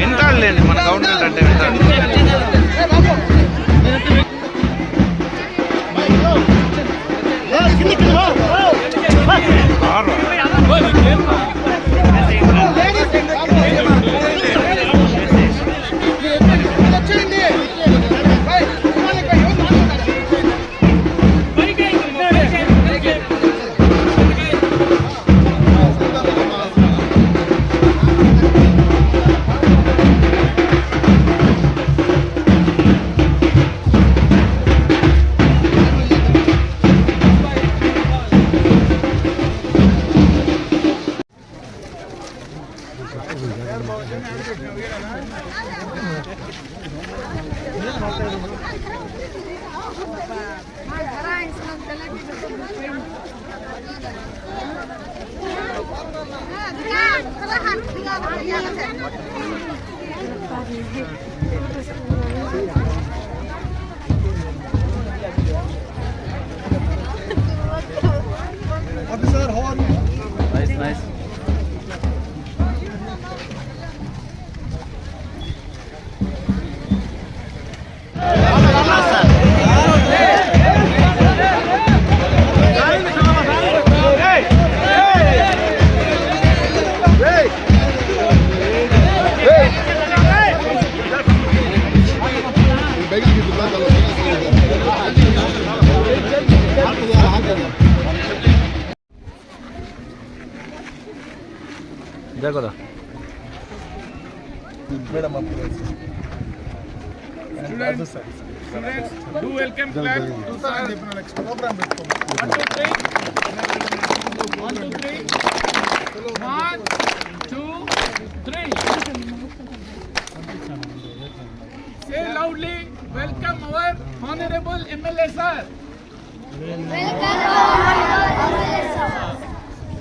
వింటాడులేండి మన గవర్నమెంట్ అంటే వింటాడు. Officer, how are you? Nice, nice. देखो तो Madam, Students, do welcome clap to sir. program. 1, 2, 3. 1, 2, 3. Say loudly, welcome our honorable MLA sir.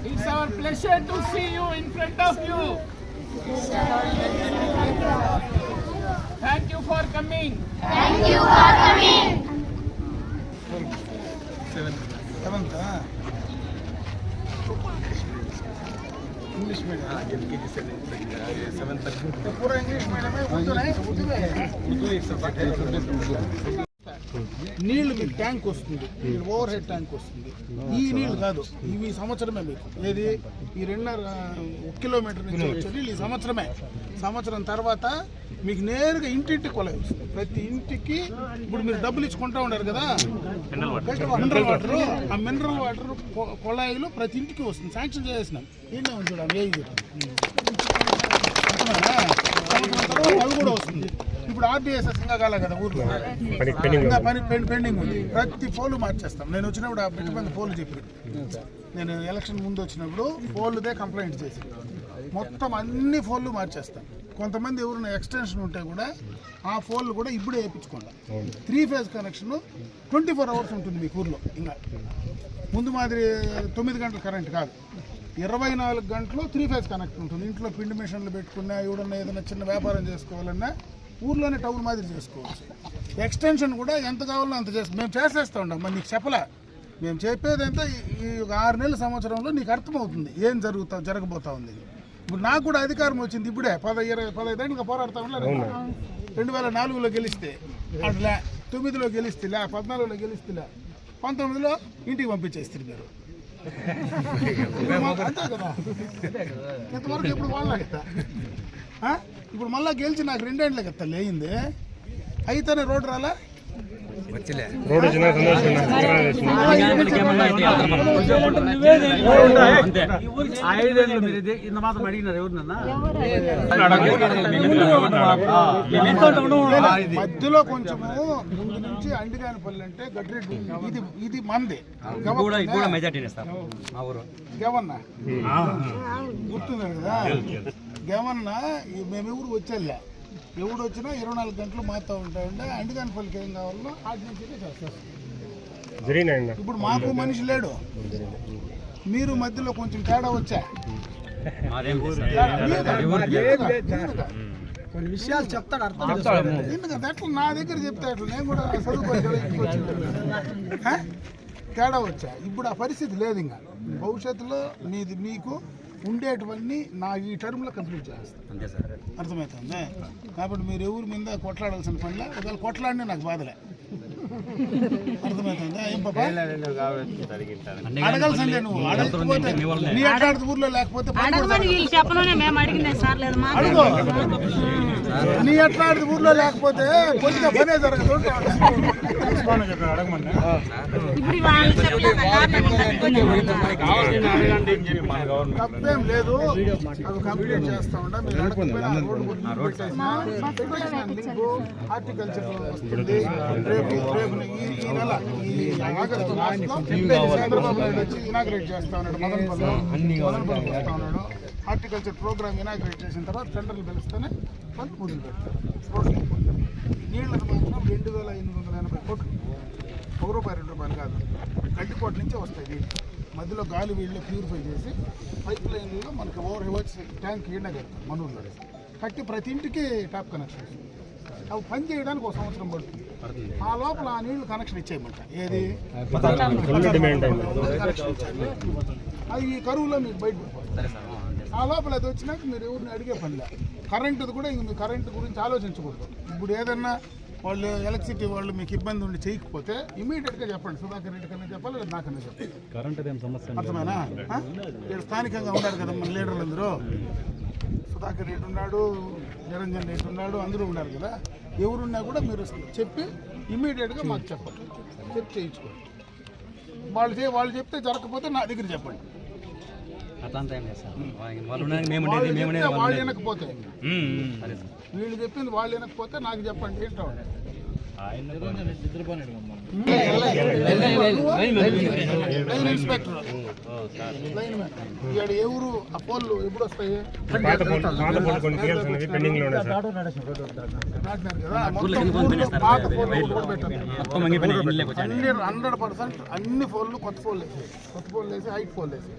It's our pleasure to see you in front of you. Thank you for coming. Seventh, English medium. LKG 7th. पूरा English medium है, उर्दू नहीं, उर्दू है. उर्दू एक subject है. నీళ్లు మీకు tank వస్తుంది, over head tank వస్తుంది. ఈ నీళ్లు కాదు, ఇవి సంవత్సరమే మీకు. ఏది ఈ 2.5 కిలోమీటర్ నుంచి వచ్చే నీళ్ళు ఈ సంవత్సరం తర్వాత మీకు నేరుగా ఇంటింటి కొలాయి వస్తుంది. ప్రతి ఇంటికి ఇప్పుడు మీరు డబ్బులు ఇచ్చుకుంటా ఉన్నారు కదా మినరల్ వాటర్, ఆ మినరల్ వాటర్ కొలాయిలు ప్రతి ఇంటికి వస్తుంది. శాంక్షన్ చేసినాం. ఏంటో చూడండి, సంవత్సరం తర్వాత అది కూడా వస్తుంది. ఇప్పుడు ఆర్డీఎస్ఎస్ ఇంకా కాలే కదా ఊర్లో, పెండింగ్ ఉంది. ప్రతి పోలు మార్చేస్తాం. నేను వచ్చినప్పుడు ఆ పెట్టి మంది పోలు చెప్పారు. నేను ఎలక్షన్ ముందు వచ్చినప్పుడు పోలుదే కంప్లైంట్ చేసి మొత్తం అన్ని ఫోన్లు మార్చేస్తాం. కొంతమంది ఎవరైనా ఎక్స్టెన్షన్ ఉంటే కూడా ఆ ఫోన్లు కూడా ఇప్పుడే వేయించుకోండి. 3 ఫేజ్ కనెక్షన్ 24 అవర్స్ ఉంటుంది మీకు ఊర్లో. ఇంకా ముందు మాదిరి 9 గంటల కరెంట్ కాదు, 24 గంటలు 3 ఫేజ్ కనెక్ట్ ఉంటుంది. ఇంట్లో పిండి మిషన్లు పెట్టుకున్నా, ఎవడన్నా ఏదైనా చిన్న వ్యాపారం చేసుకోవాలన్నా ఊర్లోనే టౌన్ మాదిరి చేసుకోవచ్చు. ఎక్స్టెన్షన్ కూడా ఎంత కావాలో అంత మేము చేసేస్తూ ఉంటాం. మరి నీకు చెప్పలే, మేము చెప్పేదంతా ఈ 6 నెలల సంవత్సరంలో నీకు అర్థమవుతుంది ఏం జరగబోతా ఉంది. ఇప్పుడు నాకు కూడా అధికారం వచ్చింది ఇప్పుడే. 15 ఏళ్ళుగా పోరాడుతూ ఉన్నారు. 2004లో గెలిస్తే అట్లా, 9లో గెలిస్తేలే, 14లో గెలిస్తేలే, 19లో ఇంటికి పంపించేస్తారు మీరు. అంతే కదా, ఇంతవరకు ఎప్పుడు వాళ్ళ కదా. ఇప్పుడు మళ్ళీ గెలిచి నాకు 2 ఏళ్ళకి తల్లి అయింది. అయితేనే రోడ్డు రాలా రోడ్ వచ్చినా మధ్యలో కొంచెము ముందు నుంచి అండిగానిపల్లి అంటే గడ్రెడ్డి ఇది మంది గవన్న గుర్తుంది కదా గవన్న మేము ఎవరు వచ్చేళ్ళ ఎవడు వచ్చినా 24 గంటలు మాతో ఉంటాయంటే అండిగానిపల్లికి ఏం కావాలో ఆటి నుంచి చేస్తారు. ఇప్పుడు మాకు మనిషి లేడు, మీరు మధ్యలో కొంచెం తేడా వచ్చా కొన్ని విషయాలు చెప్తాడు అర్థం ఎందుకంటే అట్లా నా దగ్గర చెప్తే అట్లా నేను కూడా చదువుకోవచ్చు తేడా వచ్చా. ఇప్పుడు ఆ పరిస్థితి లేదు. ఇంకా భవిష్యత్తులో మీకు ఉండేటివన్నీ నా ఈ టర్మ్లో కంప్లీట్ చేస్తాను. అర్థమవుతుంది. కాబట్టి మీరు ఎవరి మీద కొట్లాడాల్సిన పనిలే, ఒకవేళ కొట్లాడినా నాకు బాధలే. అర్థమవుతుందా? ఏం పాప అడగాల్సిందే, నువ్వు అడగకపోతే నీ అట్లాంటి ఊర్లో లేకపోతే అడుగు. నీ అట్లాంటి ఊర్లో లేకపోతే కొద్దిగా పనే జరగదు. తప్పేం లేదు, అది కంప్లీట్ చేస్తా ఉంటా. హార్టికల్చర్ వస్తుంది రేపు ఈ నెల ఆగస్టు లాస్ట్లో చంద్రబాబు నాయుడు వచ్చి ఇనాగ్రేట్ చేస్తా ఉన్నాడు. మదనపల్లికి వస్తా ఉన్నాడు. హార్టికల్చర్ ప్రోగ్రామ్ ఇనాగ్రేట్ చేసిన తర్వాత టెండర్లు పిలుస్తేనే పని మొదలు పెడతారు. నీళ్ళకు మాత్రం 2,880 కోట్లు, ₹1 ₹2 కాదు, గడ్డికోట నుంచే వస్తాయి నీళ్ళు. మధ్యలో గాలి వీళ్ళు ప్యూరిఫై చేసి పైప్ లైన్లో మనకి ఓవర్ రివర్స్ ట్యాంక్ ఈడ కడతారు మన ఊళ్ళో కట్టి ప్రతి ఇంటికి ట్యాప్ కనెక్షన్. అవి పని చేయడానికి 1 సంవత్సరం పడుతుంది. ఆ లోపల ఆ నీళ్లు కనెక్షన్ ఇచ్చేయమంట. ఏది కనెక్షన్ ఇచ్చారు అది ఈ కరువులో మీకు బయట ఆ లోపల అది వచ్చినాక మీరు ఎవరిని అడిగే పనిలే. కరెంటుది కూడా ఇంక మీ కరెంటు గురించి ఆలోచించకూడదు. ఇప్పుడు ఏదన్నా వాళ్ళు ఎలక్ట్రిసిటీ వాళ్ళు మీకు ఇబ్బంది ఉండి చేయకపోతే ఇమీడియట్గా చెప్పండి. సుధాకర్ రెడ్డి కన్నా చెప్పాలి, లేదా నాకన్నా చెప్పాలి. అర్థమేనా? ఇక్కడ స్థానికంగా ఉన్నారు కదా మన లీడర్లు అందరూ. సుధాకర్ రెడ్డి ఉన్నాడు, నిరంజన్ రెడ్డి ఉన్నాడు, అందరూ ఉన్నారు కదా. ఎవరున్నా కూడా మీరు చెప్పి ఇమీడియట్గా మాకు చెప్పండి, చెప్పి చేయించుకోండి. వాళ్ళు చెప్తే జరగకపోతే నా దగ్గర చెప్పండి. వాళ్ళు వినకపోతే వీళ్ళు చెప్పింది వాళ్ళు వినకపోతే నాకు చెప్పండి. ఏంటో లైన్ ఇన్స్పెక్టర్ లైన్ మ్యాన్ ఇక్కడ ఎవరు ఆ పోల్లు ఎప్పుడు వస్తాయి? పాత పోల్లు కూడా పెట్టారు. 100% అన్ని పోల్లు కొత్త పోల్లు వేసి హైట్ పోల్ వేసి